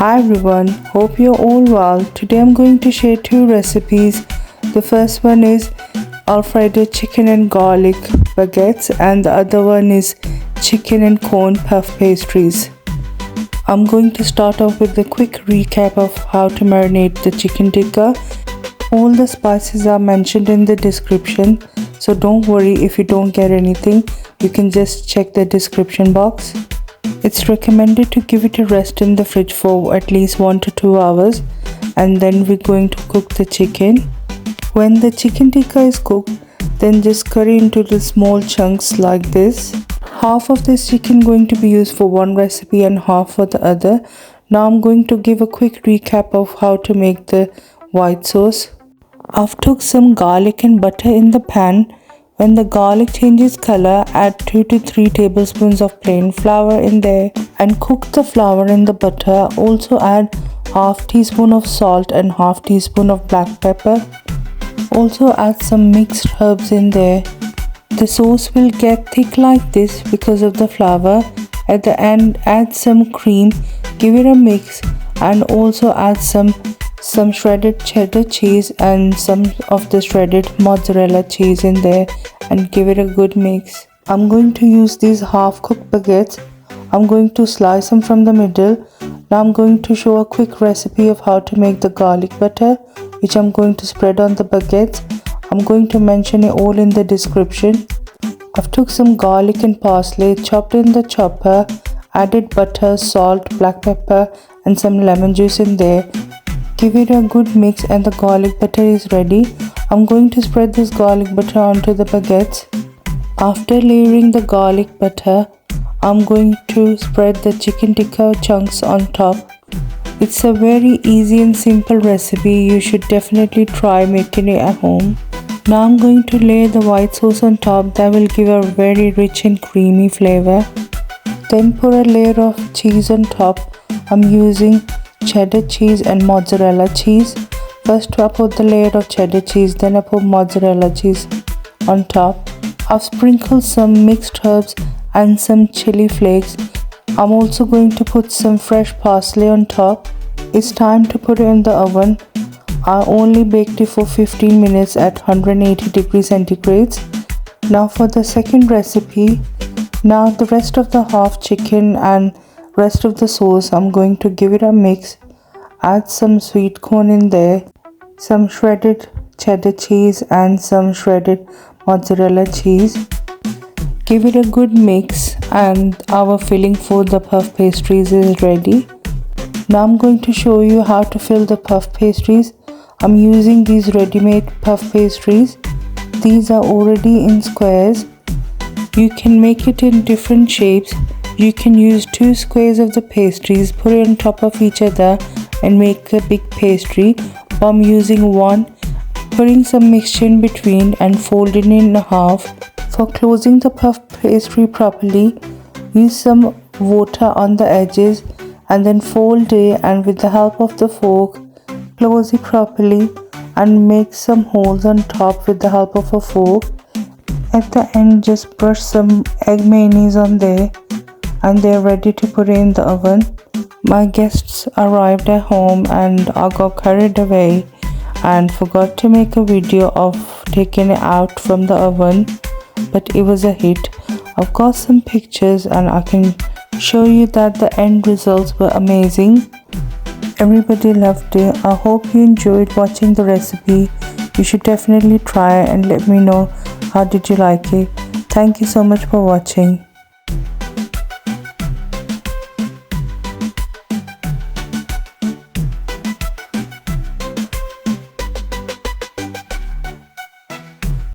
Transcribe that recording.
Hi everyone, hope you're all well. Today I'm going to share two recipes. The first one is Alfredo chicken and garlic baguettes and the other one is chicken and corn puff pastries. I'm going to start off with a quick recap of how to marinate the chicken tikka. All the spices are mentioned in the description, so don't worry if you don't get anything. You can just check the description box. It's recommended to give it a rest in the fridge for at least 1 to 2 hours, and then we're going to cook the chicken. When the chicken tikka is cooked, then just cut it into the small chunks like this. Half of this chicken going to be used for one recipe and half for the other. Now I'm going to give a quick recap of how to make the white sauce. I've took some garlic and butter in the pan. When the garlic changes color, add 2 to 3 tablespoons of plain flour in there and cook the flour in the butter. Also add half teaspoon of salt and half teaspoon of black pepper. Also add some mixed herbs in there. The sauce will get thick like this because of the flour. At the end, add some cream, give it a mix, and also add some shredded cheddar cheese and some of the shredded mozzarella cheese in there and give it a good mix. I'm going to use these half-cooked baguettes. I'm going to slice them from the middle. Now I'm going to show a quick recipe of how to make the garlic butter, which I'm going to spread on the baguettes. I'm going to mention it all in the description. I've took some garlic and parsley, chopped in the chopper, added butter, salt, black pepper and some lemon juice in there. Give it a good mix and the garlic butter is ready. I'm going to spread this garlic butter onto the baguettes. After layering the garlic butter, I'm going to spread the chicken tikka chunks on top. It's a very easy and simple recipe. You should definitely try making it at home. Now I'm going to lay the white sauce on top. That will give a very rich and creamy flavor. Then put a layer of cheese on top. I'm using cheddar cheese and mozzarella cheese. First I put the layer of cheddar cheese, then I put mozzarella cheese on top. I've sprinkled some mixed herbs and some chili flakes. I'm also going to put some fresh parsley on top. It's time to put it in the oven. I only baked it for 15 minutes at 180 degrees centigrade. Now for the second recipe. Now the rest of the half chicken and rest of the sauce, I'm going to give it a mix. Add some sweet corn in there, some shredded cheddar cheese and some shredded mozzarella cheese. Give it a good mix and our filling for the puff pastries is ready. Now I'm going to show you how to fill the puff pastries. I'm using these ready-made puff pastries. These are already in squares. You can make it in different shapes. You can use 2 squares of the pastries, put it on top of each other and make a big pastry. I'm using one, putting some mixture in between and folding it in half. For closing the puff pastry properly, use some water on the edges and then fold it, and with the help of the fork, close it properly and make some holes on top with the help of a fork. At the end, just brush some egg mayonnaise on there and they're ready to put it in the oven. My guests arrived at home and I got carried away and forgot to make a video of taking it out from the oven, but it was a hit. I've got some pictures and I can show you that the end results were amazing. Everybody loved it. I hope you enjoyed watching the recipe. You should definitely try it and let me know how did you like it. Thank you so much for watching.